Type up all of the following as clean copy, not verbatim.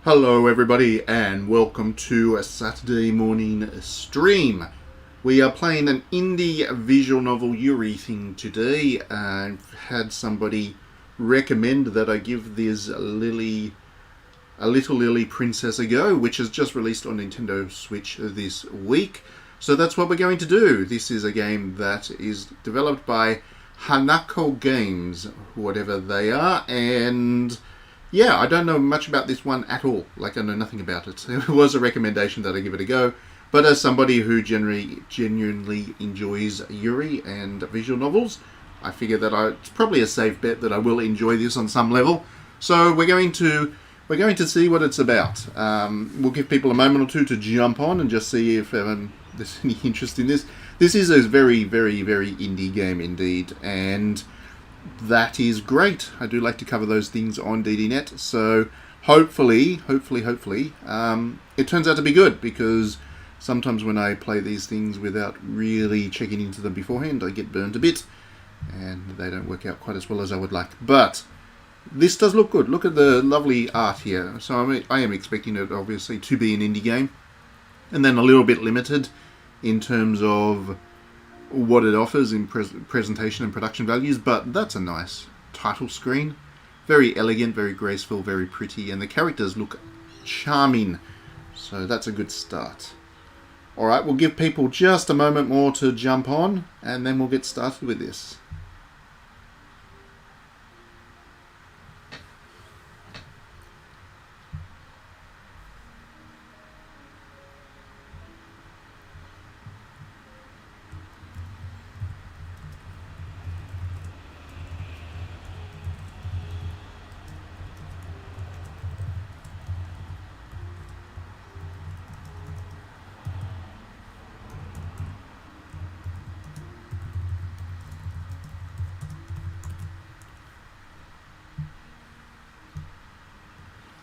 Hello everybody and welcome to a Saturday morning stream. We are playing an indie visual novel Yuri thing today. I've had somebody recommend that I give this a Little Lily Princess a go, which has just released on Nintendo Switch this week. So that's what we're going to do. This is a game that is developed by Hanako Games, whatever they are, and yeah, I don't know much about this one at all. Like, I know nothing about it. It was a recommendation that I give it a go. But as somebody who genuinely enjoys Yuri and visual novels, I figure that it's probably a safe bet that I will enjoy this on some level. So we're going to see what it's about. We'll give people a moment or two to jump on and just see if there's any interest in this. This is a very, very, very indie game indeed, and that is great. I do like to cover those things on DDNet, so hopefully, it turns out to be good, because sometimes when I play these things without really checking into them beforehand, I get burned a bit, and they don't work out quite as well as I would like. But this does look good. Look at the lovely art here. So I am expecting it, obviously, to be an indie game, and then a little bit limited in terms of what it offers in presentation and production values, but that's a nice title screen. Very elegant, very graceful, very pretty, and the characters look charming, so that's a good start. Alright, we'll give people just a moment more to jump on, and then we'll get started with this.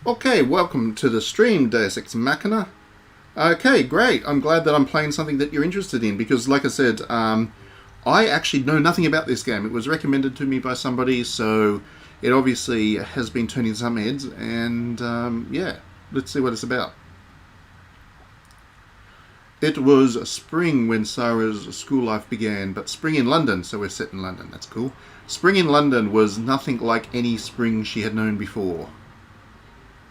Okay, welcome to the stream, Deus Ex Machina. Okay, great. I'm glad that I'm playing something that you're interested in, because like I said, I actually know nothing about this game. It was recommended to me by somebody, so it obviously has been turning some heads, and yeah, let's see what it's about. It was spring when Sarah's school life began, but spring in London, so we're set in London, that's cool. Spring in London was nothing like any spring she had known before.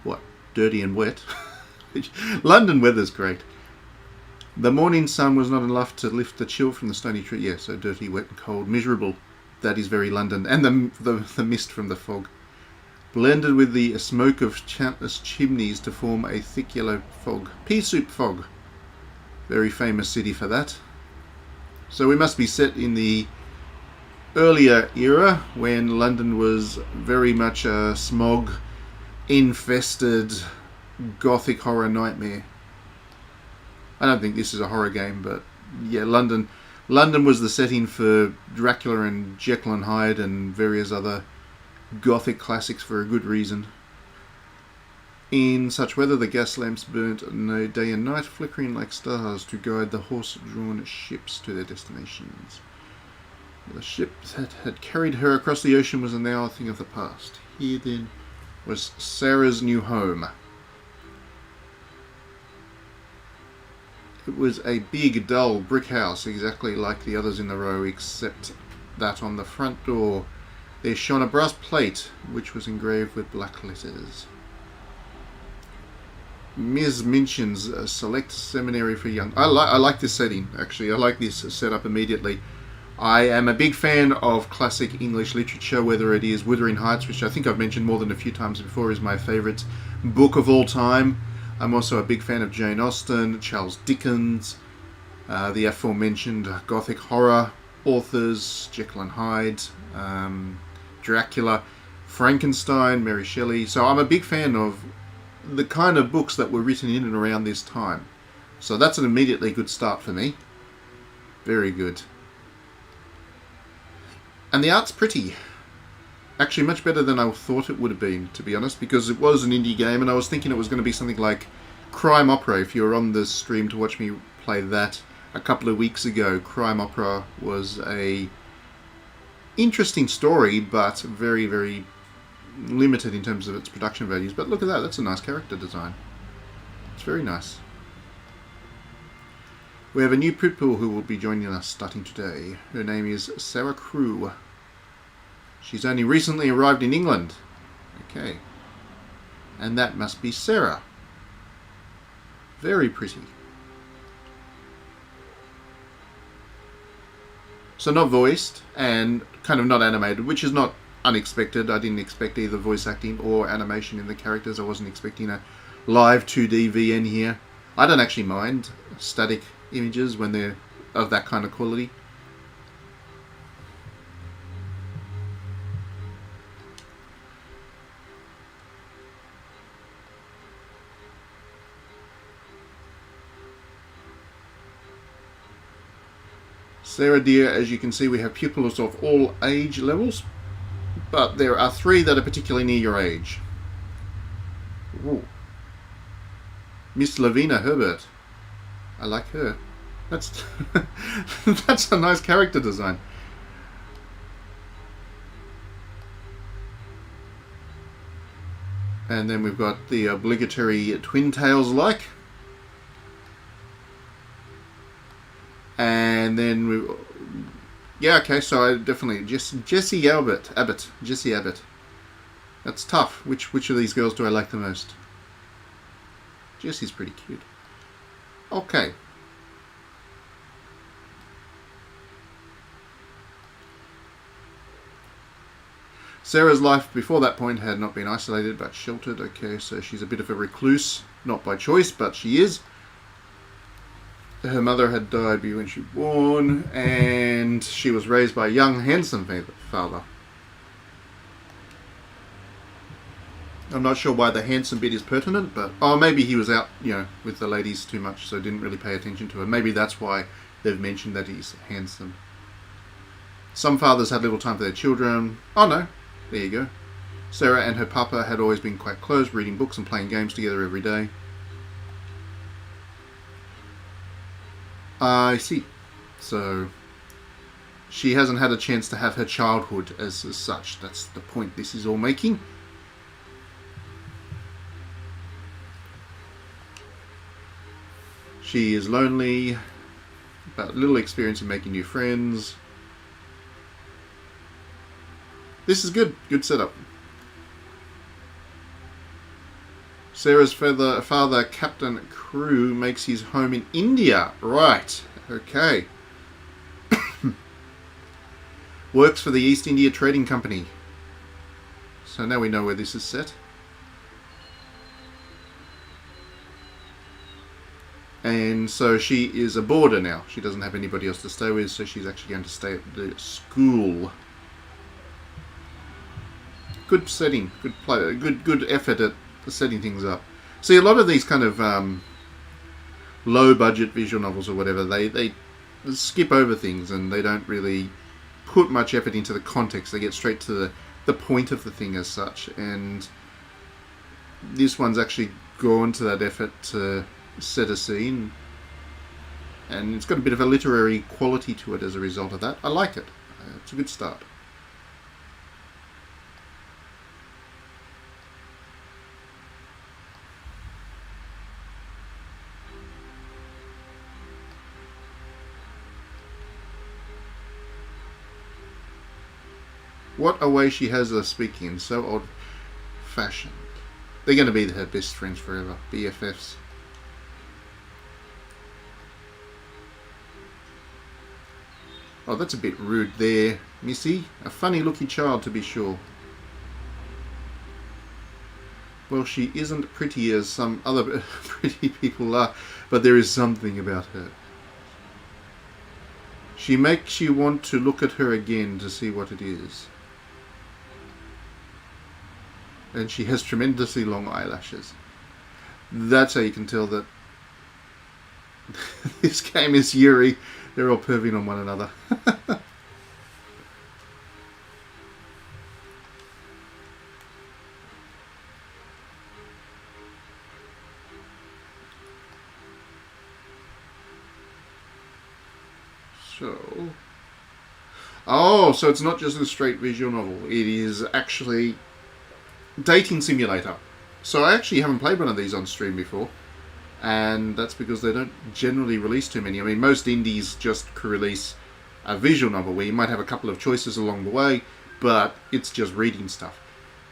What? Dirty and wet? London weather's great. The morning sun was not enough to lift the chill from the stony tree. Yeah, so dirty, wet, and cold. Miserable. That is very London. And the mist from the fog, blended with the smoke of countless chimneys to form a thick yellow fog. Pea soup fog. Very famous city for that. So we must be set in the earlier era, when London was very much a smog infested gothic horror nightmare. I don't think this is a horror game, but yeah, London was the setting for Dracula and Jekyll and Hyde and various other gothic classics for a good reason. In such weather, the gas lamps burnt day and night, flickering like stars to guide the horse-drawn ships to their destinations. The ship that had carried her across the ocean was now a thing of the past. Here then was Sarah's new home. It was a big, dull brick house, exactly like the others in the row, except that on the front door there shone a brass plate which was engraved with black letters. Ms. Minchin's Select Seminary for Young... I like this setting, actually. I like this setup immediately. I am a big fan of classic English literature, whether it is Wuthering Heights, which I think I've mentioned more than a few times before, is my favourite book of all time. I'm also a big fan of Jane Austen, Charles Dickens, the aforementioned Gothic horror authors, Jekyll and Hyde, Dracula, Frankenstein, Mary Shelley. So I'm a big fan of the kind of books that were written in and around this time. So that's an immediately good start for me. Very good. And the art's pretty. Actually, much better than I thought it would have been, to be honest, because it was an indie game, and I was thinking it was going to be something like Crime Opera. If you were on the stream to watch me play that a couple of weeks ago, Crime Opera was a interesting story, but very, very limited in terms of its production values. But look at that. That's a nice character design. It's very nice. We have a new pupil who will be joining us starting today. Her name is Sarah Crew. She's only recently arrived in England. Okay. And that must be Sarah. Very pretty. So not voiced and kind of not animated, which is not unexpected. I didn't expect either voice acting or animation in the characters. I wasn't expecting a live 2D VN here. I don't actually mind static images when they're of that kind of quality. Sarah dear, as you can see, we have pupils of all age levels, but there are 3 that are particularly near your age. Ooh. Miss Lavina Herbert. I like her. That's that's a nice character design. And then we've got the obligatory Twin Tails like. And then we, yeah, okay. So I definitely Jessie Abbott. Jessie Abbott. That's tough. Which of these girls do I like the most? Jessie's pretty cute. Okay. Sarah's life before that point had not been isolated but sheltered. Okay, so she's a bit of a recluse, not by choice, but she is. Her mother had died when she was born, and she was raised by a young, handsome father. I'm not sure why the handsome bit is pertinent, but maybe he was out, with the ladies too much, so didn't really pay attention to her. Maybe that's why they've mentioned that he's handsome. Some fathers had little time for their children. Oh no, there you go. Sarah and her papa had always been quite close, reading books and playing games together every day. I see. So she hasn't had a chance to have her childhood as such. That's the point this is all making. She is lonely, but little experience in making new friends. This is good. Good setup. Sarah's father, Captain Crew, makes his home in India. Right. Okay. Works for the East India Trading Company. So now we know where this is set. And so she is a boarder now. She doesn't have anybody else to stay with, so she's actually going to stay at the school. Good setting, good play, good effort at setting things up. See, a lot of these kind of low budget visual novels or whatever, they skip over things and they don't really put much effort into the context. They get straight to the point of the thing as such, and this one's actually gone to that effort to set a scene, and it's got a bit of a literary quality to it as a result of that. I like it. It's a good start. What a way she has of speaking, so old-fashioned. They're going to be her best friends forever, BFFs. Oh, that's a bit rude there, Missy. A funny-looking child, to be sure. Well, she isn't pretty as some other pretty people are, but there is something about her. She makes you want to look at her again to see what it is. And she has tremendously long eyelashes. That's how you can tell that this game is Yuri. They're all perving on one another. So it's not just a straight visual novel. It is actually Dating simulator. So I actually haven't played one of these on stream before, and that's because they don't generally release too many. I mean, most indies just release a visual novel where you might have a couple of choices along the way, but it's just reading stuff.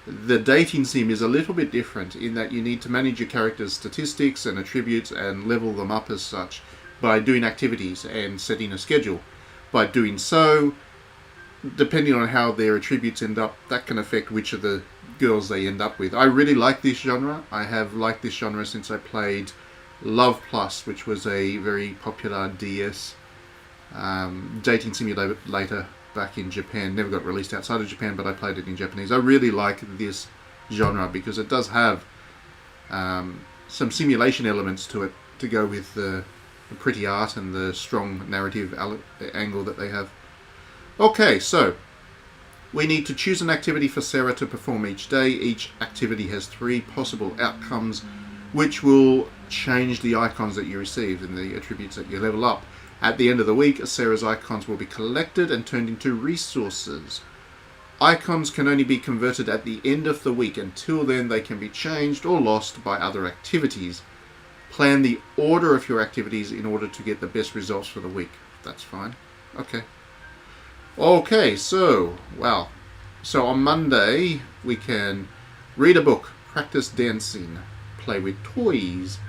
The dating sim is a little bit different in that you need to manage your character's statistics and attributes and level them up as such by doing activities and setting a schedule. By doing so, depending on how their attributes end up, that can affect which of the girls they end up with. I really like this genre. I have liked this genre since I played Love Plus, which was a very popular DS dating simulator back in Japan. Never got released outside of Japan, but I played it in Japanese. I really like this genre because it does have some simulation elements to it to go with the pretty art and the strong narrative angle that they have. Okay, so we need to choose an activity for Sarah to perform each day. Each activity has 3 possible outcomes, which will change the icons that you receive and the attributes that you level up. At the end of the week, Sarah's icons will be collected and turned into resources. Icons can only be converted at the end of the week. Until then, they can be changed or lost by other activities. Plan the order of your activities in order to get the best results for the week. That's fine. Okay, so on Monday we can read a book, practice dancing, play with toys,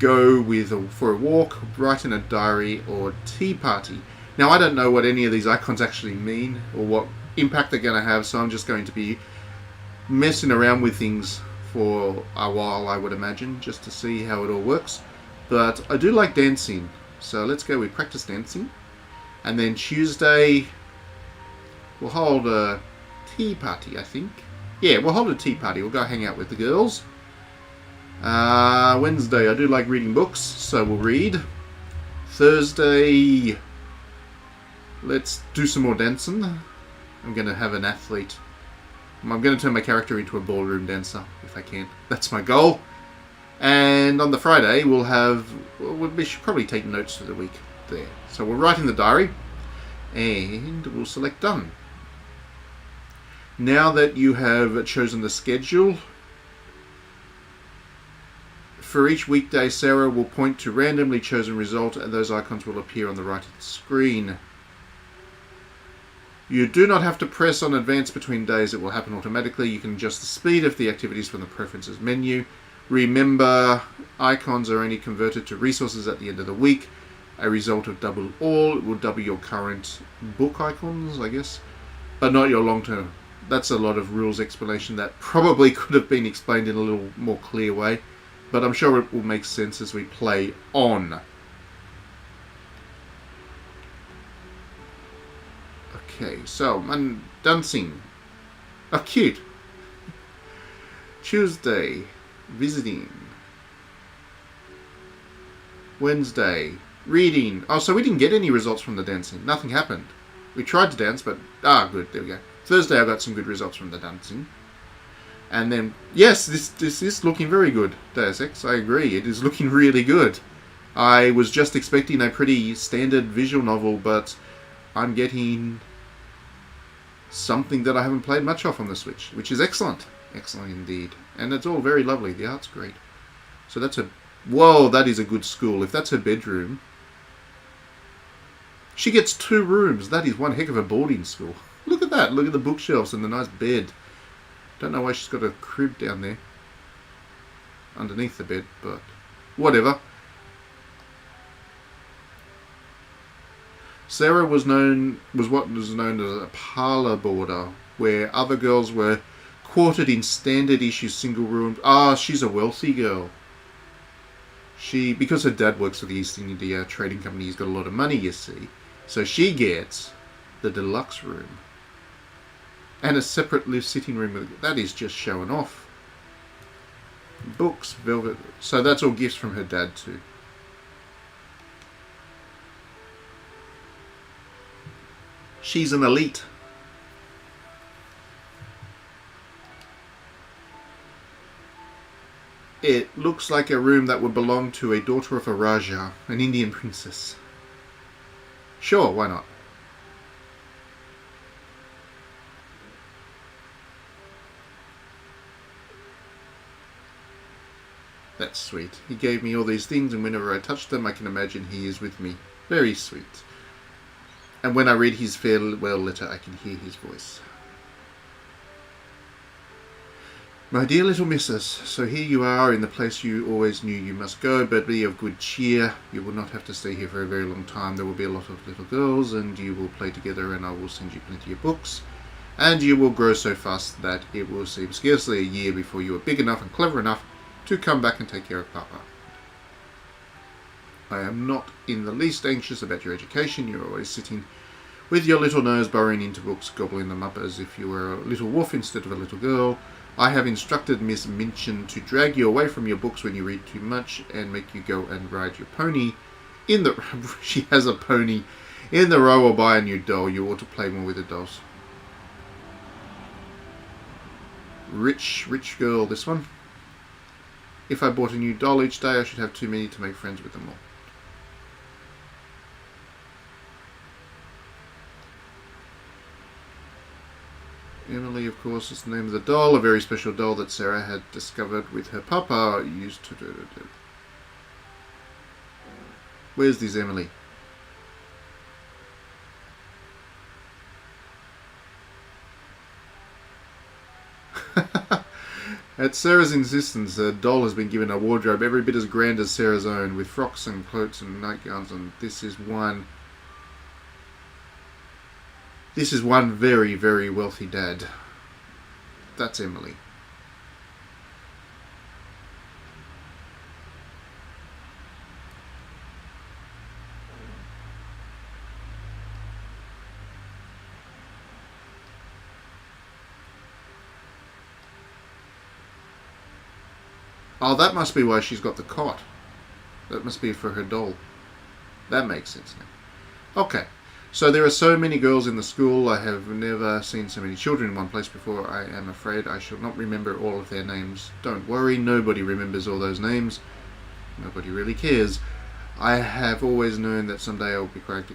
go for a walk, write in a diary, or tea party. Now, I don't know what any of these icons actually mean or what impact they're going to have, so I'm just going to be messing around with things for a while, I would imagine, just to see how it all works. But I do like dancing, so let's go with practice dancing. And then Tuesday, we'll hold a tea party, I think. Yeah, we'll hold a tea party. We'll go hang out with the girls. Wednesday, I do like reading books, so we'll read. Thursday, let's do some more dancing. I'm going to have an athlete. I'm going to turn my character into a ballroom dancer, if I can. That's my goal. And on the Friday, we should probably take notes for the week there. So we'll write in the diary, and we'll select done. Now that you have chosen the schedule, for each weekday, Sarah will point to randomly chosen result, and those icons will appear on the right of the screen. You do not have to press on advance between days. It will happen automatically. You can adjust the speed of the activities from the preferences menu. Remember, icons are only converted to resources at the end of the week. A result of double all will double your current book icons, I guess, but not your long-term. That's a lot of rules explanation that probably could have been explained in a little more clear way, but I'm sure it will make sense as we play on. Okay, so dancing. Oh, cute. Tuesday, visiting. Wednesday, reading. Oh, so we didn't get any results from the dancing. Nothing happened. We tried to dance, but good. There we go. Thursday, I got some good results from the dancing. And then, yes, this is looking very good, Deus Ex. I agree. It is looking really good. I was just expecting a pretty standard visual novel, but I'm getting something that I haven't played much of on the Switch, which is excellent. Excellent indeed. And it's all very lovely. The art's great. So that's whoa, that is a good school. If that's her bedroom, she gets 2 rooms. That is one heck of a boarding school. Look at that. Look at the bookshelves and the nice bed. Don't know why she's got a crib down there underneath the bed, but whatever. Sarah was what was known as a parlour boarder, where other girls were quartered in standard issue single rooms. She's a wealthy girl. Because her dad works for the East India Trading Company, he's got a lot of money, you see. So she gets the deluxe room. And a separate sitting room. That is just showing off. Books, velvet. So that's all gifts from her dad too. She's an elite. It looks like a room that would belong to a daughter of a Raja, an Indian princess. Sure, why not? That's sweet. He gave me all these things, and whenever I touch them, I can imagine he is with me. Very sweet. And when I read his farewell letter, I can hear his voice. My dear little missus, so here you are in the place you always knew you must go, but be of good cheer. You will not have to stay here for a very long time. There will be a lot of little girls, and you will play together, and I will send you plenty of books. And you will grow so fast that it will seem scarcely a year before you are big enough and clever enough to come back and take care of Papa. I am not in the least anxious about your education. You're always sitting with your little nose burrowing into books, gobbling them up as if you were a little wolf instead of a little girl. I have instructed Miss Minchin to drag you away from your books when you read too much and make you go and ride your pony in the... She has a pony in the row, or buy a new doll. You ought to play more with the dolls. Rich girl, this one. If I bought a new doll each day, I should have too many to make friends with them all. Emily, of course, is the name of the doll, a very special doll that Sarah had discovered with her papa. Used to do. Where's this Emily? At Sarah's insistence, the doll has been given a wardrobe every bit as grand as Sarah's own, with frocks and cloaks and nightgowns, and this is one very, very wealthy dad. That's Emily. Oh, that must be why she's got the cot. That must be for her doll. That makes sense now. Okay. So there are so many girls in the school. I have never seen so many children in one place before. I am afraid I shall not remember all of their names. Don't worry, nobody remembers all those names. Nobody really cares. I have always known that someday I will be correct.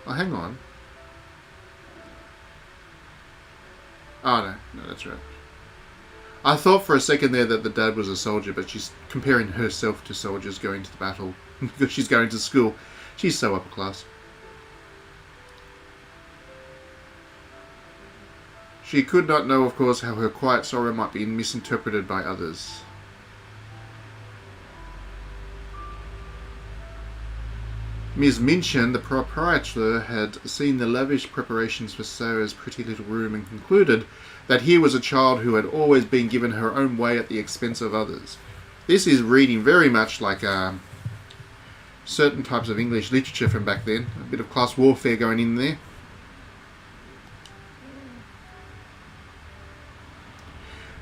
Oh, hang on. Oh, no, that's right. I thought for a second there that the dad was a soldier, but she's comparing herself to soldiers going to the battle because she's going to school. She's so upper class. She could not know, of course, how her quiet sorrow might be misinterpreted by others. Ms. Minchin, the proprietor, had seen the lavish preparations for Sarah's pretty little room and concluded that here was a child who had always been given her own way at the expense of others. This is reading very much like certain types of English literature from back then. A bit of class warfare going in there.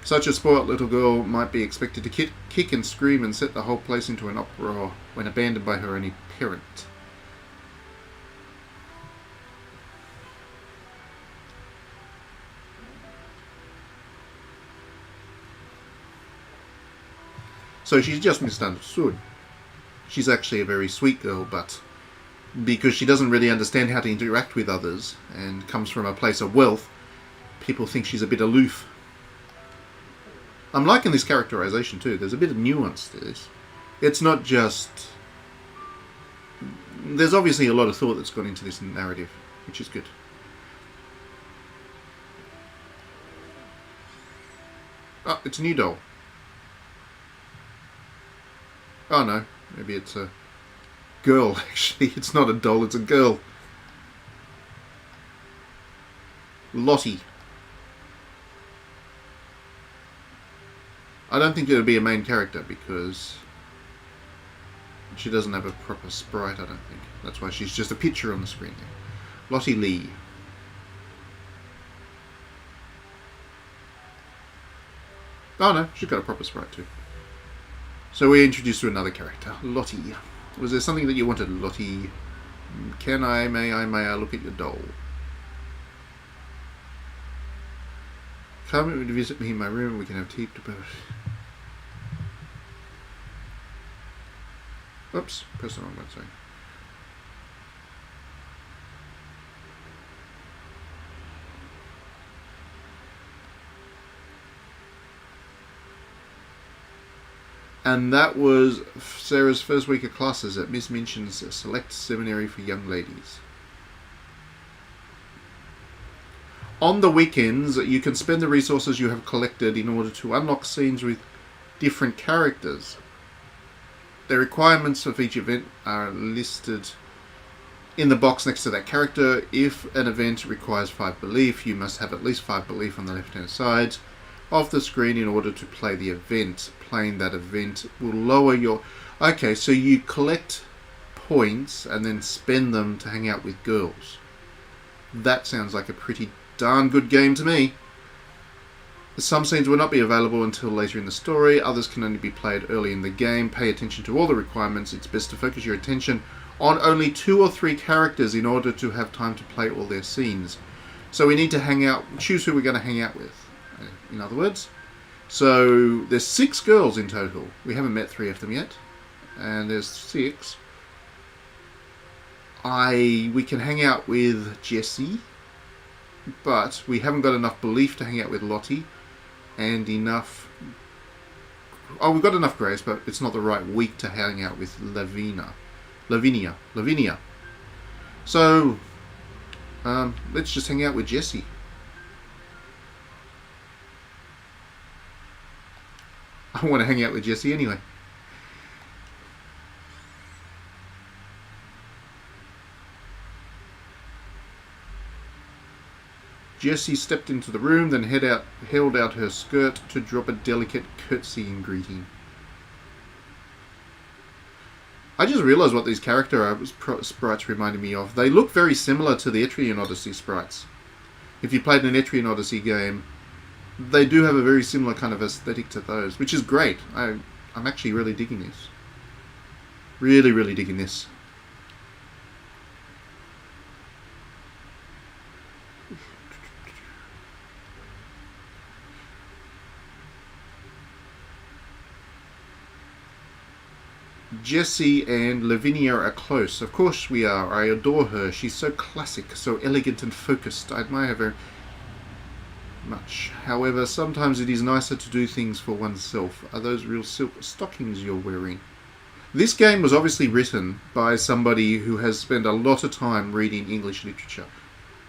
Such a spoilt little girl might be expected to kick and scream and set the whole place into an uproar when abandoned by her only parent. So she's just misunderstood. She's actually a very sweet girl, but because she doesn't really understand how to interact with others and comes from a place of wealth, people think she's a bit aloof. I'm liking this characterization too. There's a bit of nuance to this. It's not just... There's obviously a lot of thought that's gone into this narrative, which is good. Oh, it's a new doll. Oh no, maybe it's a girl, actually. It's not a doll, it's a girl. Lottie. I don't think it would be a main character because she doesn't have a proper sprite, I don't think. That's why she's just a picture on the screen there. Lottie Lee. Oh no, she's got a proper sprite too. So we're introduced to another character, Lottie. Was there something that you wanted, Lottie? May I look at your doll? Come and visit me in my room and we can have tea about. Oops, press the wrong one, sorry. And that was Sarah's first week of classes at Miss Minchin's Select Seminary for Young Ladies. On the weekends, you can spend the resources you have collected in order to unlock scenes with different characters. The requirements of each event are listed in the box next to that character. If an event requires 5 belief, you must have at least 5 belief on the left-hand side of the screen in order to play the event. Playing that event will lower your... Okay, so you collect points and then spend them to hang out with girls. That sounds like a pretty darn good game to me. Some scenes will not be available until later in the story. Others can only be played early in the game. Pay attention to all the requirements. It's best to focus your attention on only 2 or 3 characters in order to have time to play all their scenes. So we need to hang out, choose who we're going to hang out with, in other words. So there's 6 girls in total. We haven't met 3 of them yet. And there's 6. We can hang out with Jessie, but we haven't got enough belief to hang out with Lottie, and enough... Oh, we've got enough grace, but it's not the right week to hang out with Lavinia. So, let's just hang out with Jessie. I want to hang out with Jessie anyway. Jessie stepped into the room, then held out her skirt to drop a delicate curtsying greeting. I just realised what these character sprites reminded me of. They look very similar to the Etrian Odyssey sprites. If you played an Etrian Odyssey game, they do have a very similar kind of aesthetic to those, which is great. I'm actually really digging this. Really, really digging this. Jessie and Lavinia are close. Of course we are. I adore her. She's so classic, so elegant and focused. I admire her very much. However, sometimes it is nicer to do things for oneself. Are those real silk stockings you're wearing? This game was obviously written by somebody who has spent a lot of time reading English literature.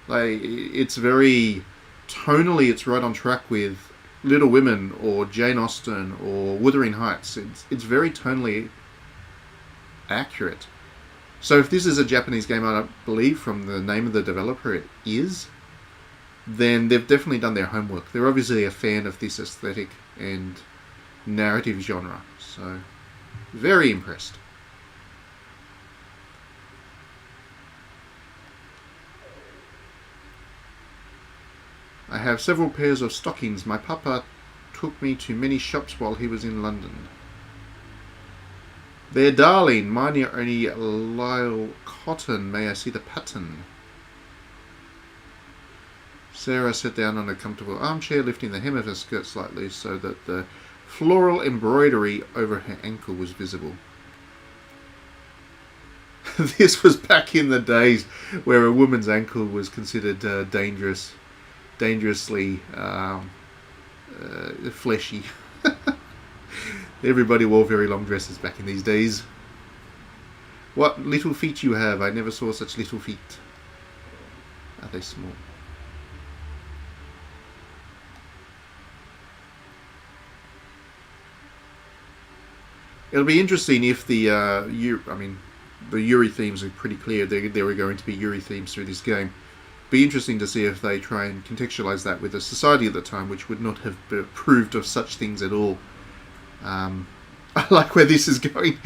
It's very... Tonally, it's right on track with Little Women or Jane Austen or Wuthering Heights. It's very tonally accurate. So if this is a Japanese game, I don't believe from the name of the developer it is, then they've definitely done their homework. They're obviously a fan of this aesthetic and narrative genre. So, very impressed. I have several pairs of stockings. My papa took me to many shops while he was in London. They're darling. Mine are only lisle cotton. May I see the pattern? Sarah sat down on a comfortable armchair, lifting the hem of her skirt slightly so that the floral embroidery over her ankle was visible. This was back in the days where a woman's ankle was considered dangerously fleshy. Everybody wore very long dresses back in these days. What little feet you have. I never saw such little feet. Are they small? It'll be interesting if the the Yuri themes are pretty clear. There were going to be Yuri themes through this game. Be interesting to see if they try and contextualize that with the society at the time, which would not have approved of such things at all. I like where this is going.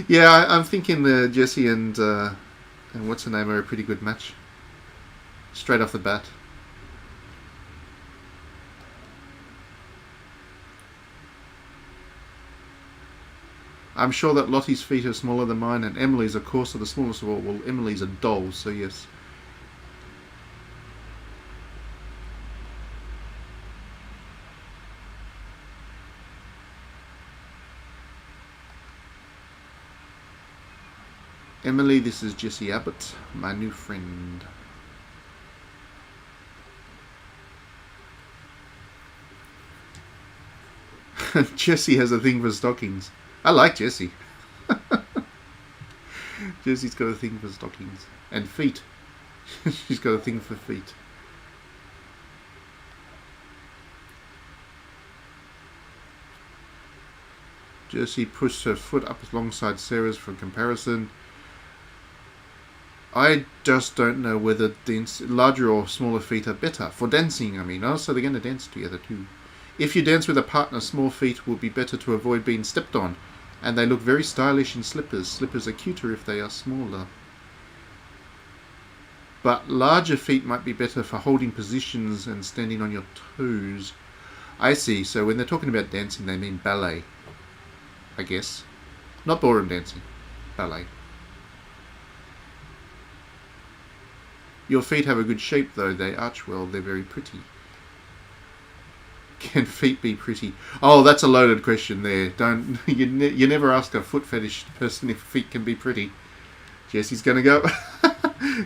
Yeah, I'm thinking Jessie and what's her name are a pretty good match. Straight off the bat. I'm sure that Lottie's feet are smaller than mine, and Emily's, of course, are the smallest of all. Well, Emily's a doll, so yes. Emily, this is Jessie Abbott, my new friend. Jessie has a thing for stockings. I like Jessie. Jessie's got a thing for stockings. And feet. She's got a thing for feet. Jessie pushed her foot up alongside Sarah's for comparison. I just don't know whether larger or smaller feet are better. For dancing, I mean. Oh, so they're going to dance together too. If you dance with a partner, small feet will be better to avoid being stepped on. And they look very stylish in slippers. Slippers are cuter if they are smaller. But larger feet might be better for holding positions and standing on your toes. I see. So when they're talking about dancing, they mean ballet. I guess. Not ballroom dancing. Ballet. Your feet have a good shape though. They arch well. They're very pretty. Can feet be pretty? Oh, that's a loaded question there. Don't you never ask a foot fetish person if feet can be pretty. Jessie's gonna go.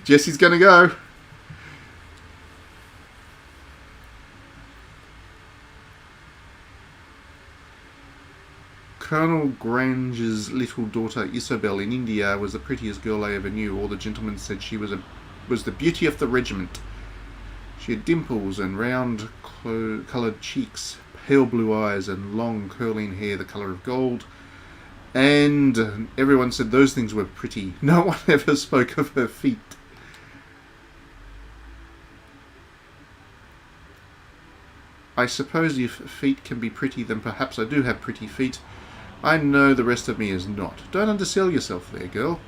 Jessie's gonna go. Colonel Grange's little daughter Isabel in India was the prettiest girl I ever knew. All the gentlemen said she was the beauty of the regiment. She had dimples and round coloured cheeks, pale blue eyes and long curling hair the colour of gold. And everyone said those things were pretty. No one ever spoke of her feet. I suppose if feet can be pretty, then perhaps I do have pretty feet. I know the rest of me is not. Don't undersell yourself there, girl.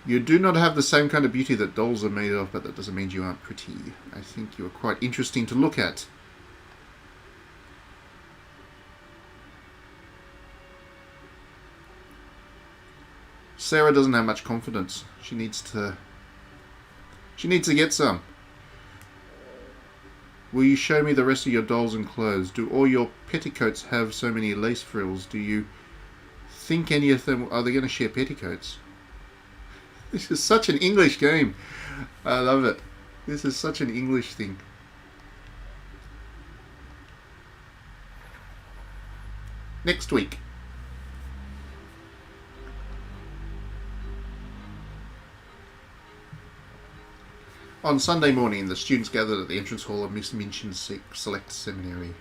You do not have the same kind of beauty that dolls are made of, but that doesn't mean you aren't pretty. I think you are quite interesting to look at. Sarah doesn't have much confidence. She needs to get some. Will you show me the rest of your dolls and clothes? Do all your petticoats have so many lace frills? Do you think any of them are they going to share petticoats? This is such an English game. I love it. This is such an English thing. Next week. On Sunday morning, the students gathered at the entrance hall of Miss Minchin's Select Seminary.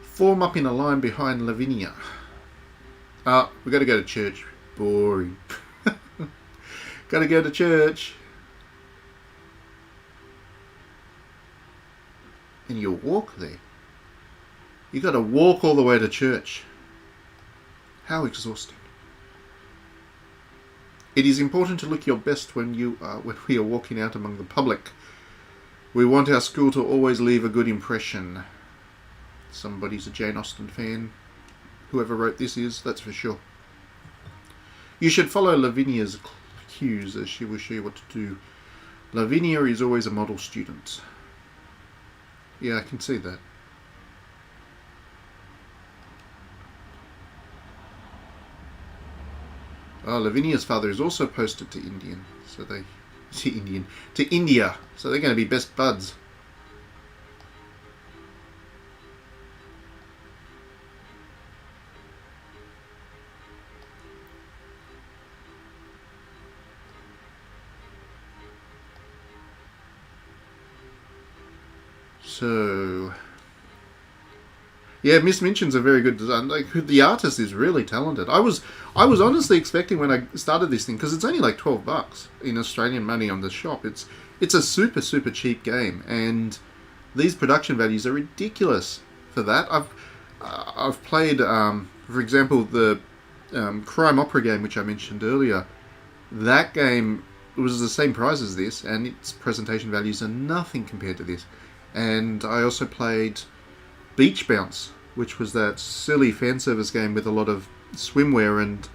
Form up in a line behind Lavinia. We've got to go to church. Boring. Got to go to church. And you walk there. You got to walk all the way to church. How exhausting. It is important to look your best when we are walking out among the public. We want our school to always leave a good impression. Somebody's a Jane Austen fan. Whoever wrote this is, that's for sure. You should follow Lavinia's cues as she will show you what to do. Lavinia is always a model student. Yeah, I can see that. Lavinia's father is also posted to India, so they're going to be best buds. So, yeah, Miss Minchin's a very good design. Like, the artist is really talented. I was honestly expecting when I started this thing, because it's only like $12 in Australian money on the shop. It's a super cheap game, and these production values are ridiculous for that. I've played, for example, the crime opera game which I mentioned earlier. That game was the same price as this, and its presentation values are nothing compared to this. And I also played Beach Bounce, which was that silly fan service game with a lot of swimwear, and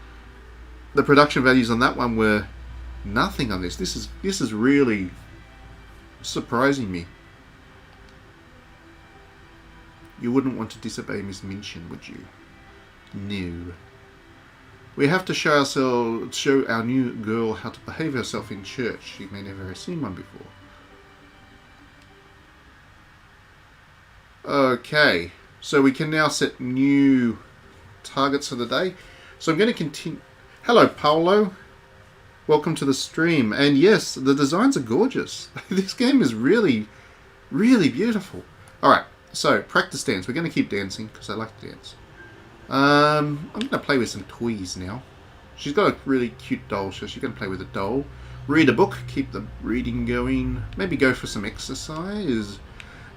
the production values on that one were nothing on this. This is really surprising me. You wouldn't want to disobey Miss Minchin, would you? No. We have to show our new girl how to behave herself in church. She may never have seen one before. Okay, so we can now set new targets for the day. So I'm going to continue. Hello, Paolo. Welcome to the stream. And yes, the designs are gorgeous. This game is really, really beautiful. Alright, so practice dance. We're going to keep dancing because I like to dance. I'm going to play with some toys now. She's got a really cute doll, so she's going to play with a doll. Read a book, keep the reading going. Maybe go for some exercise.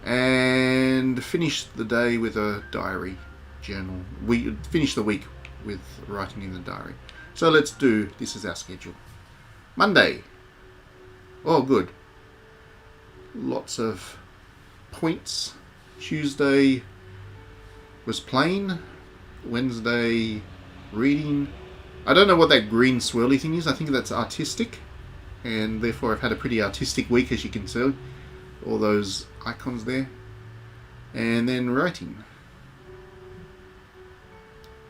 And finish the day with a diary journal. We finish the week with writing in the diary. So let's do, this is our schedule. Monday. Oh, good. Lots of points. Tuesday was plain. Wednesday, reading. I don't know what that green swirly thing is. I think that's artistic. And therefore I've had a pretty artistic week, as you can see. All those icons there. And then writing.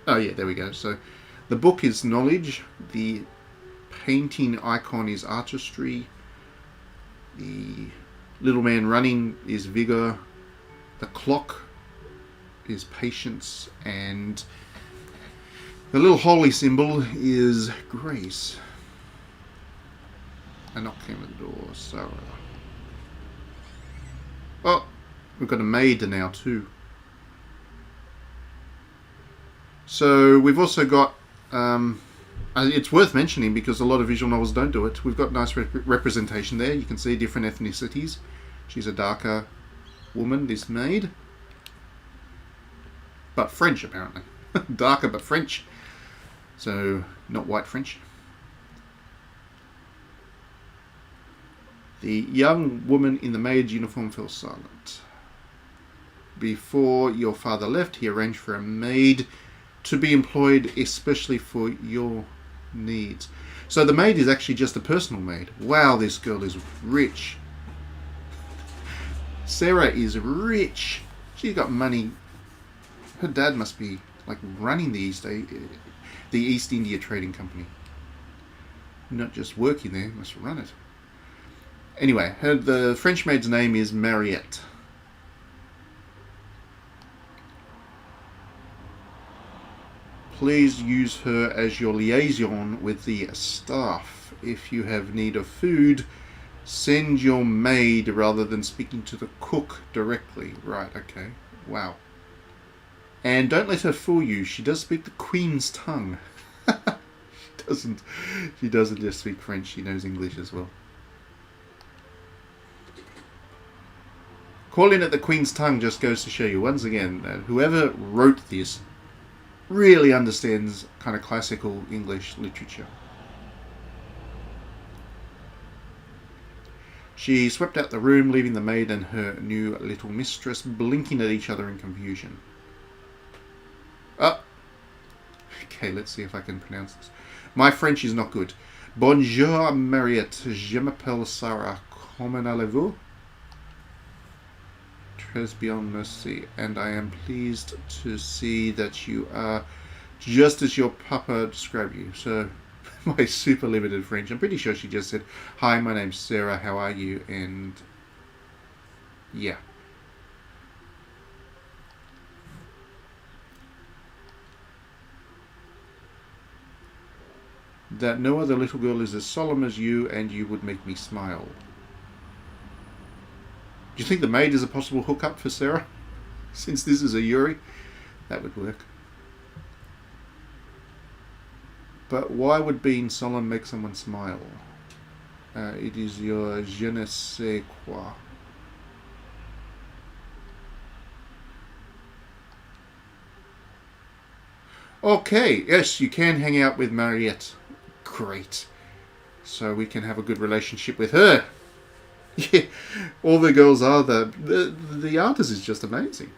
Oh yeah, there we go. So the book is knowledge. The painting icon is artistry. The little man running is vigor. The clock is patience, and the little holy symbol is grace. A knock came at the door. Sarah. Oh, we've got a maid now too. So we've also got, it's worth mentioning because a lot of visual novels don't do it. We've got nice representation there. You can see different ethnicities. She's a darker woman, this maid. But French, apparently. Darker, but French. So, not white French. The young woman in the maid's uniform fell silent. Before your father left, he arranged for a maid to be employed especially for your needs. So the maid is actually just a personal maid. Wow, this girl is rich. Sarah is rich. She's got money. Her dad must be like running the East India Trading Company. Not just working there, must run it. Anyway, the French maid's name is Mariette. Please use her as your liaison with the staff. If you have need of food, send your maid rather than speaking to the cook directly. Right, okay. Wow. And don't let her fool you. She does speak the Queen's tongue. She doesn't just speak French, she knows English as well. Calling it the Queen's tongue just goes to show you once again that whoever wrote this really understands kind of classical English literature. She swept out the room, leaving the maid and her new little mistress blinking at each other in confusion. Oh! Okay, let's see if I can pronounce this. My French is not good. Bonjour, Mariette. Je m'appelle Sarah. Comment allez-vous? Très bien, merci. And I am pleased to see that you are just as your papa described you. So, my super limited French. I'm pretty sure she just said, "Hi, my name's Sarah. How are you?" And yeah. That no other little girl is as solemn as you, and you would make me smile. Do you think the maid is a possible hookup for Sarah? Since this is a Yuri, that would work. But why would being solemn make someone smile? It is your je ne sais quoi. Okay, yes, you can hang out with Mariette. Great. So we can have a good relationship with her. Yeah, all the girls are. The artist is just amazing.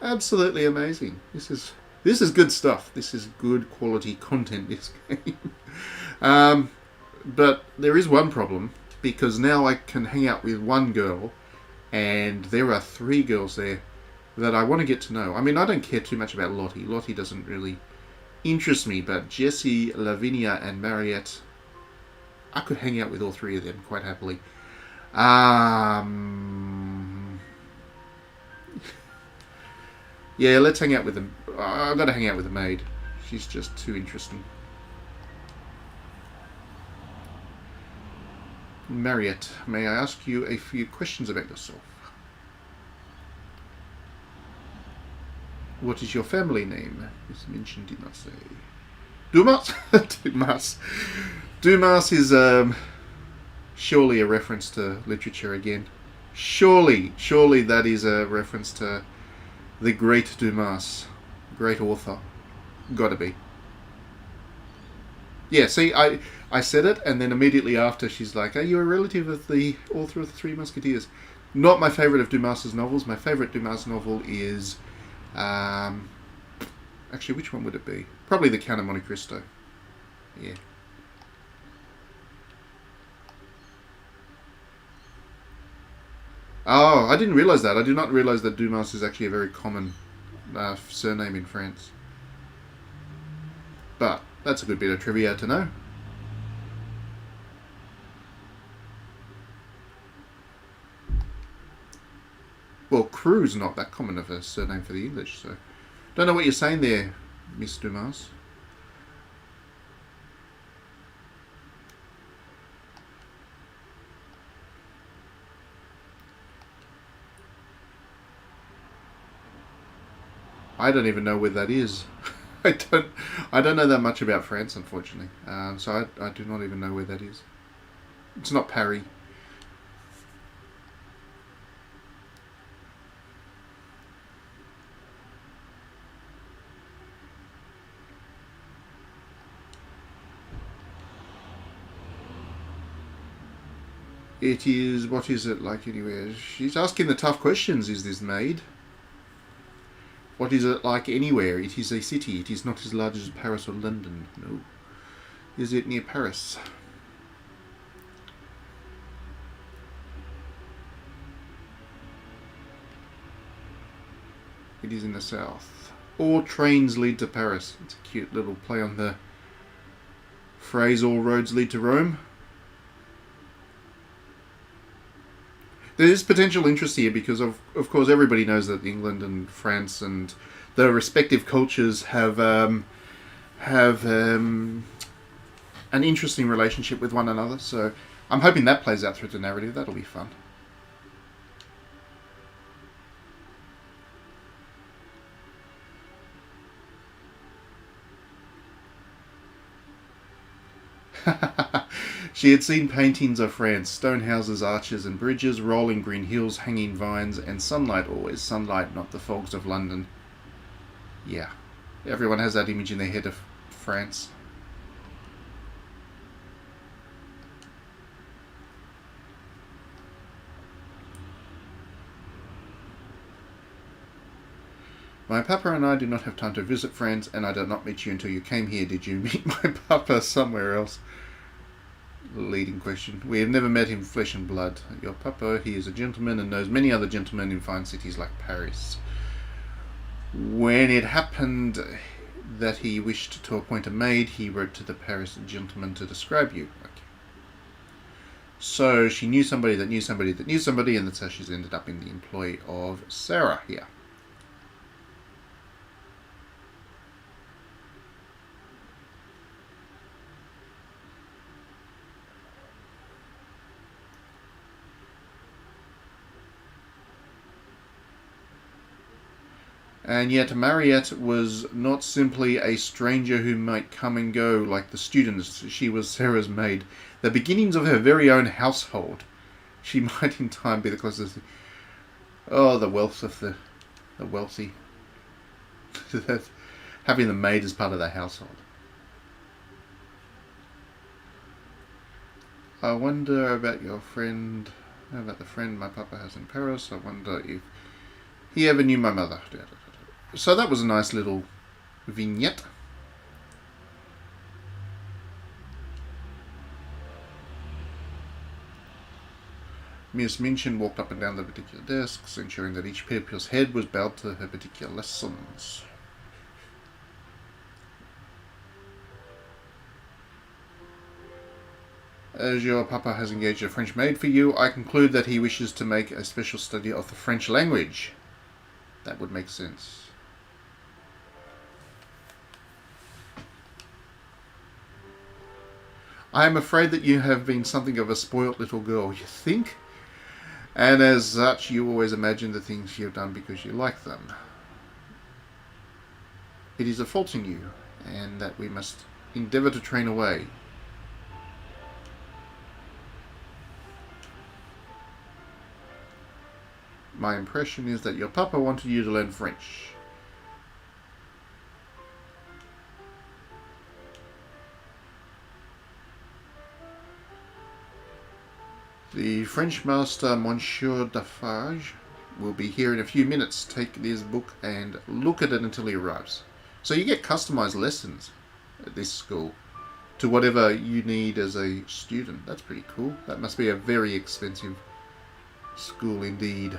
Absolutely amazing. This is good stuff. This is good quality content, this game. But there is one problem, because now I can hang out with one girl, and there are 3 girls there that I want to get to know. I mean, I don't care too much about Lottie. Lottie doesn't really interest me, but Jessie, Lavinia, and Mariette, I could hang out with all three of them quite happily. Yeah, let's hang out with them. I've got to hang out with the maid. She's just too interesting. Mariette, may I ask you a few questions about yourself? What is your family name? Miss Minchin did not say. Dumas? Dumas. Dumas is surely a reference to literature again. Surely that is a reference to the great Dumas, great author. Gotta be. Yeah, see, I said it, and then immediately after she's like, are you a relative of the author of the Three Musketeers? Not my favourite of Dumas's novels. My favourite Dumas novel is... actually, which one would it be? Probably The Count of Monte Cristo. Yeah. Oh, I didn't realise that. I did not realise that Dumas is actually a very common surname in France. But that's a good bit of trivia to know. Well, Crew's not that common of a surname for the English, so... Don't know what you're saying there, Miss Dumas. I don't even know where that is. I don't know that much about France, unfortunately. So I do not even know where that is. It's not Paris. It is, what is it like anywhere? She's asking the tough questions, is this maid? What is it like anywhere? It is a city. It is not as large as Paris or London. No. Is it near Paris? It is in the south. All trains lead to Paris. It's a cute little play on the phrase, all roads lead to Rome. There is potential interest here because, of course, everybody knows that England and France and their respective cultures have an interesting relationship with one another. So I'm hoping that plays out through the narrative. That'll be fun. She had seen paintings of France, stone houses, arches and bridges, rolling green hills, hanging vines, and sunlight always. Sunlight, not the fogs of London. Yeah. Everyone has that image in their head of France. My papa and I do not have time to visit France, and I did not meet you until you came here. Did you meet my papa somewhere else? Leading question. We have never met him flesh and blood. Your papa, he is a gentleman and knows many other gentlemen in fine cities like Paris. When it happened that he wished to appoint a maid, he wrote to the Paris gentleman to describe you. Okay. So she knew somebody that knew somebody that knew somebody, and that's how she's ended up in the employ of Sarah here. And yet Mariette was not simply a stranger who might come and go like the students. She was Sarah's maid, the beginnings of her very own household. She might in time be the closest... Oh, the wealth of the wealthy. Having the maid as part of the household. I wonder about your friend... About the friend my papa has in Paris. I wonder if he ever knew my mother. So that was a nice little vignette. Miss Minchin walked up and down the particular desks, ensuring that each pupil's head was bowed to her particular lessons. As your papa has engaged a French maid for you, I conclude that he wishes to make a special study of the French language. That would make sense. I am afraid that you have been something of a spoilt little girl, you think? And as such, you always imagine the things you have done because you like them. It is a fault in you, and that we must endeavour to train away. My impression is that your papa wanted you to learn French. The French master, Monsieur Defarge, will be here in a few minutes. Take this book and look at it until he arrives. So you get customized lessons at this school to whatever you need as a student. That's pretty cool. That must be a very expensive school indeed.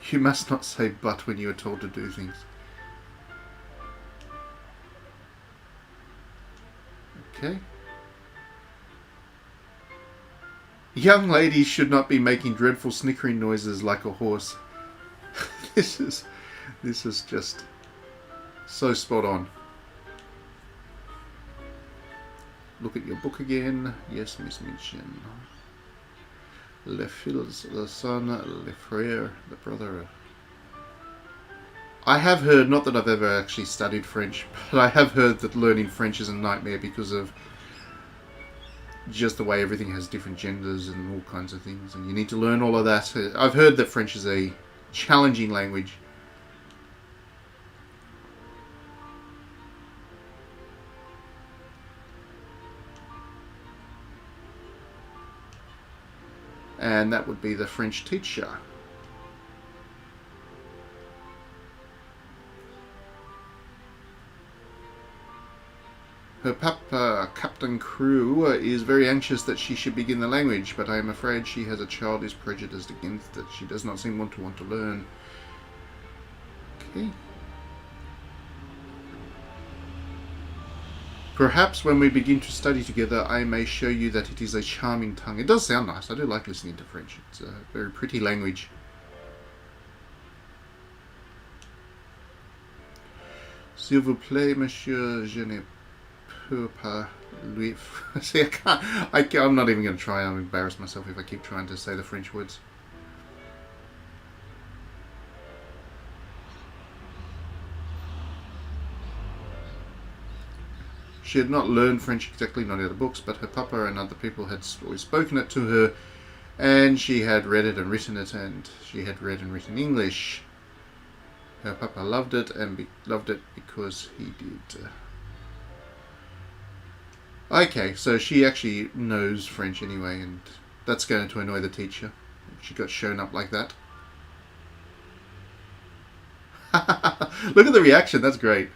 You must not say but when you are told to do things. Okay. Young ladies should not be making dreadful snickering noises like a horse. This is just so spot on. Look at your book again. Yes, Miss Minchin. Le fils, le son, le frère, the brother. I have heard, not that I've ever actually studied French, but I have heard that learning French is a nightmare because of just the way everything has different genders and all kinds of things, and you need to learn all of that. I've heard that French is a challenging language. And that would be the French teacher. Her papa, Captain Crew, is very anxious that she should begin the language, but I am afraid she has a childish prejudice against it. She does not seem to want to learn. Okay. Perhaps when we begin to study together, I may show you that it is a charming tongue. It does sound nice. I do like listening to French. It's a very pretty language. S'il vous plaît, monsieur, je ne peux pas lui... See, I'm not even going to try. I'll embarrass myself if I keep trying to say the French words. She had not learned French exactly, not out of books, but her papa and other people had always spoken it to her, and she had read it and written it, and she had read and written English. Her papa loved it, and loved it because he did. Okay, so she actually knows French anyway, and that's going to annoy the teacher. She got shown up like that. Look at the reaction, that's great.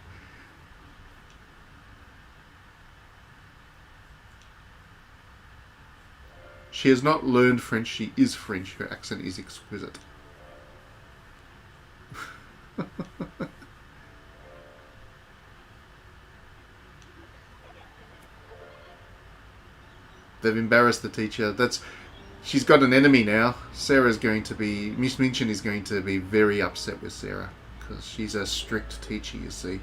She has not learned French, she is French. Her accent is exquisite. They've embarrassed the teacher. She's got an enemy now. Miss Minchin is going to be very upset with Sarah because she's a strict teacher, you see.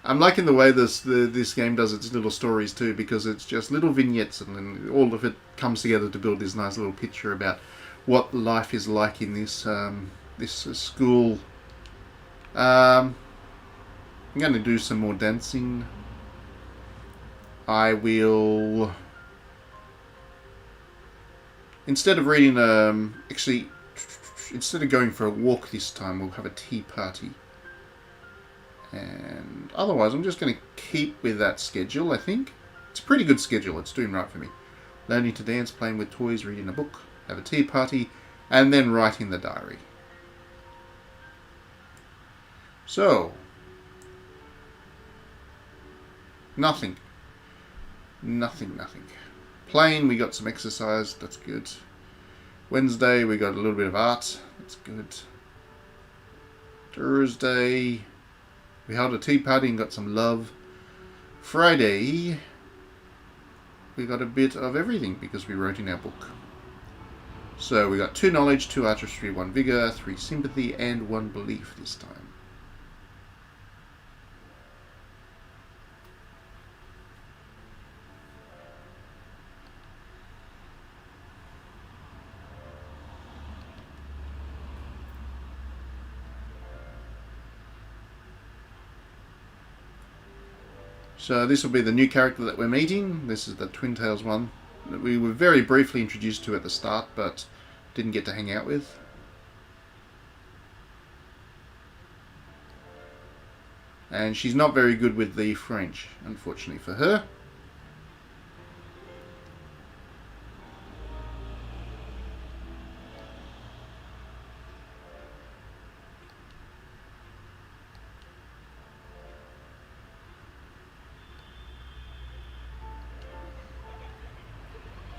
I'm liking the way this game does its little stories too, because it's just little vignettes and then all of it comes together to build this nice little picture about what life is like in this school. I'm going to do some more dancing. I will, instead of reading, instead of going for a walk this time, we'll have a tea party. And otherwise, I'm just going to keep with that schedule, I think. It's a pretty good schedule. It's doing right for me. Learning to dance, playing with toys, reading a book, have a tea party, and then writing the diary. So, nothing. Nothing. Plain, we got some exercise. That's good. Wednesday, we got a little bit of art. That's good. Thursday, we held a tea party and got some love. Friday, we got a bit of everything because we wrote in our book. So we got 2 knowledge, 2 artistry, 1 vigor, 3 sympathy, and 1 belief this time. So this will be the new character that we're meeting. This is the Twin Tails one that we were very briefly introduced to at the start, but didn't get to hang out with. And she's not very good with the French, unfortunately for her.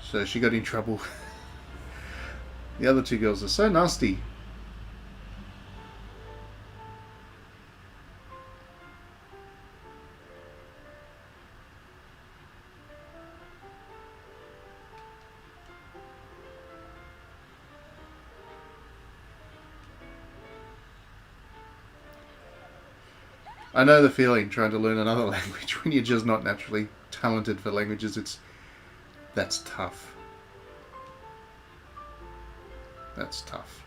So she got in trouble. The other 2 girls are so nasty. I know the feeling trying to learn another language when you're just not naturally talented for languages. That's tough. That's tough.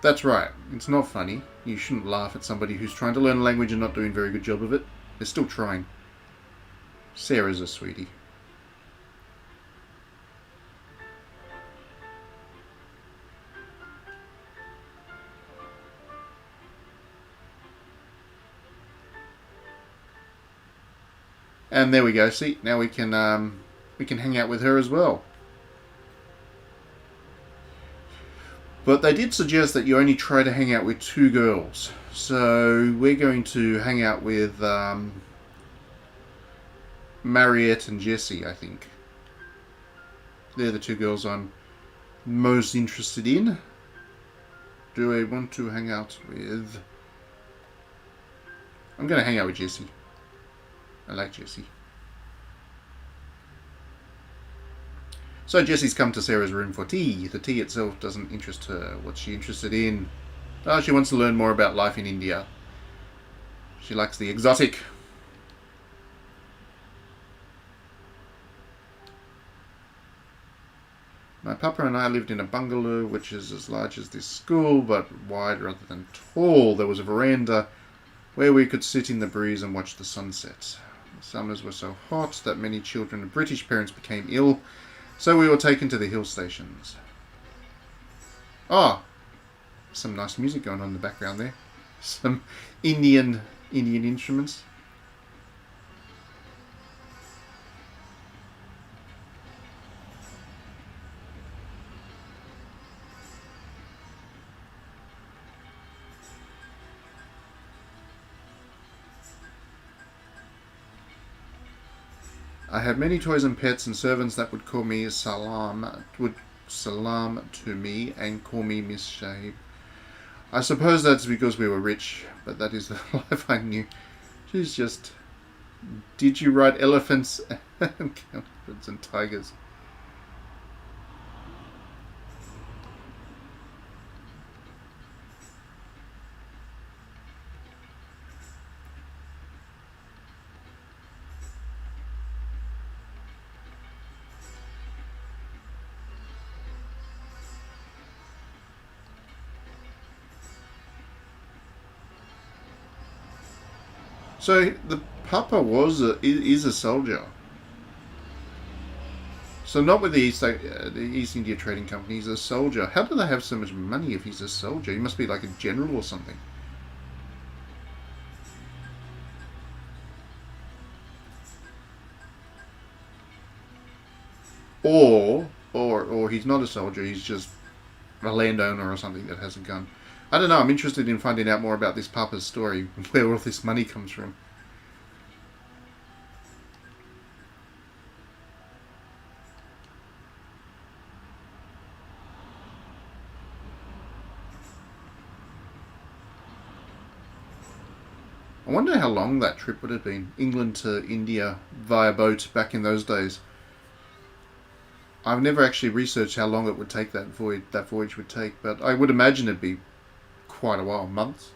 That's right. It's not funny. You shouldn't laugh at somebody who's trying to learn a language and not doing a very good job of it. They're still trying. Sarah's a sweetie. And there we go. See, now we can hang out with her as well. But they did suggest that you only try to hang out with 2 girls. So we're going to hang out with Mariette and Jessie, I think. They're the 2 girls I'm most interested in. Do I want to hang out with... I'm going to hang out with Jessie. I like Jessie. So Jessie's come to Sarah's room for tea. The tea itself doesn't interest her. What's she interested in? Oh, she wants to learn more about life in India. She likes the exotic. My papa and I lived in a bungalow which is as large as this school but wide rather than tall. There was a veranda where we could sit in the breeze and watch the sunset. The summers were so hot that many children of British parents became ill, so we were taken to the hill stations. Oh, some nice music going on in the background there. Some Indian instruments. I had many toys and pets and servants that would call me salam to me and call me Miss Shahib. I suppose that's because we were rich, but that is the life I knew. She's just... Did you write elephants and tigers? So the Papa is a soldier. So not with the East India Trading Company. He's a soldier. How do they have so much money if he's a soldier? He must be like a general or something. Or he's not a soldier. He's just a landowner or something that has a gun. I don't know. I'm interested in finding out more about this Papa's story, where all this money comes from. I wonder how long that trip would have been. England to India via boat back in those days. I've never actually researched how long it would take that voyage would take, but I would imagine it'd be quite a while, months.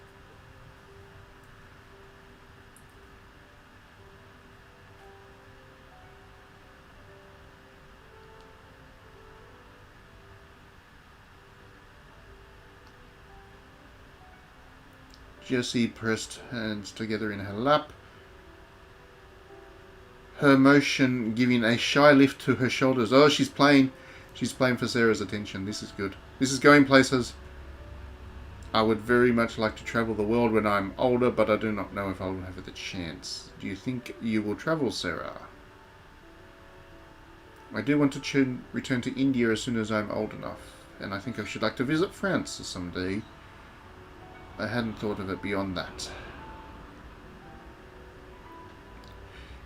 Jessie pressed hands together in her lap, her motion giving a shy lift to her shoulders. Oh, she's playing for Sarah's attention. This is good. This is going places. I would very much like to travel the world when I'm older, but I do not know if I will have the chance. Do you think you will travel, Sarah? I do want to return to India as soon as I'm old enough, and I think I should like to visit France someday. I hadn't thought of it beyond that.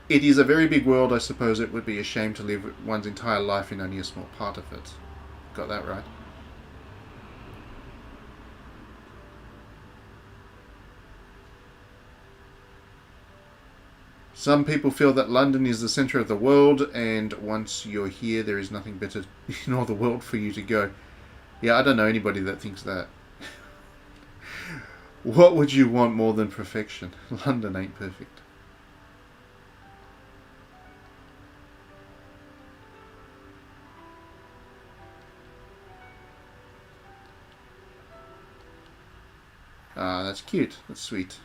It is a very big world. I suppose it would be a shame to live one's entire life in only a small part of it. Got that right. Some people feel that London is the centre of the world, and once you're here, there is nothing better in all the world for you to go. Yeah, I don't know anybody that thinks that. What would you want more than perfection? London ain't perfect. Ah, that's cute. That's sweet.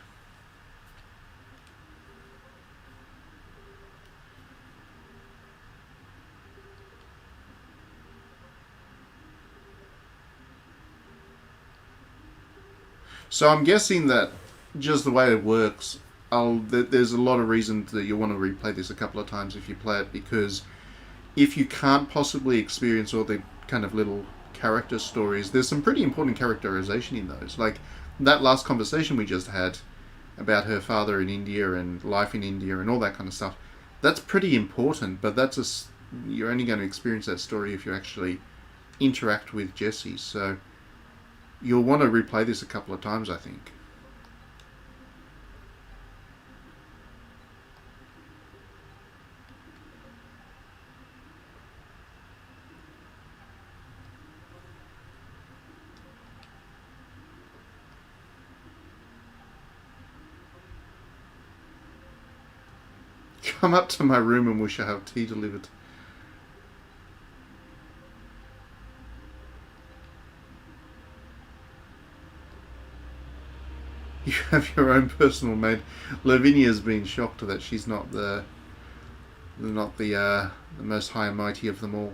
So I'm guessing that just the way it works, there's a lot of reasons that you want to replay this a couple of times if you play it, because if you can't possibly experience all the kind of little character stories, there's some pretty important characterization in those. Like that last conversation we just had about her father in India and life in India and all that kind of stuff. That's pretty important, but you're only going to experience that story if you actually interact with Jessie. So you'll want to replay this a couple of times, I think. Come up to my room and we shall have tea delivered. You have your own personal maid. Lavinia's been shocked that she's not the most high and mighty of them all.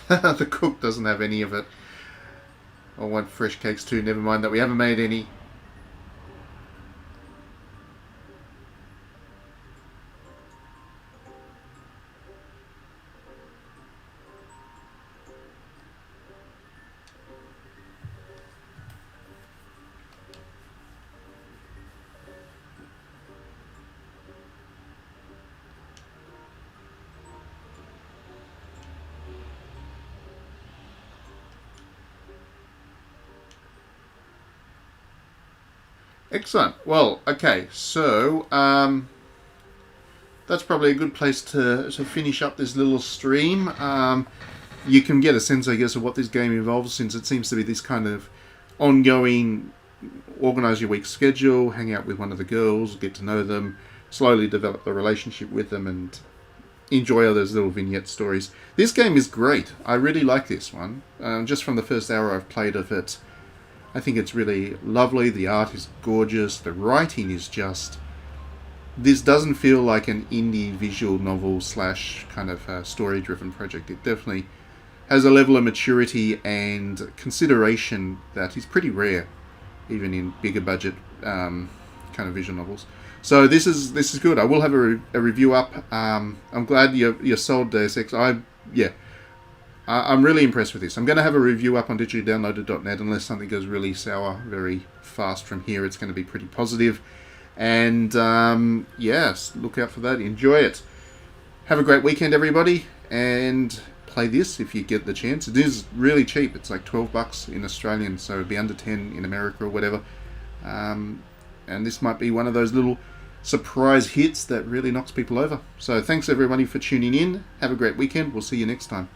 The cook doesn't have any of it. I want fresh cakes too. Never mind that we haven't made any. Excellent. Well, okay, so that's probably a good place to finish up this little stream. You can get a sense, I guess, of what this game involves, since it seems to be this kind of ongoing, organise your week schedule, hang out with one of the girls, get to know them, slowly develop the relationship with them, and enjoy all those little vignette stories. This game is great. I really like this one. Just from the first hour I've played of it, I think it's really lovely. The art is gorgeous. The writing is just... This doesn't feel like an indie visual novel slash kind of story-driven project. It definitely has a level of maturity and consideration that is pretty rare, even in bigger budget kind of visual novels. So this is good. I will have a review up. I'm glad you sold Deus Ex. I'm really impressed with this. I'm going to have a review up on digitallydownloaded.net unless something goes really sour very fast from here. It's going to be pretty positive. And yes, look out for that. Enjoy it. Have a great weekend, everybody, and play this if you get the chance. It is really cheap. It's like $12 in Australian, so it'd be under 10 in America or whatever. And this might be one of those little surprise hits that really knocks people over. So thanks everybody for tuning in. Have a great weekend. We'll see you next time.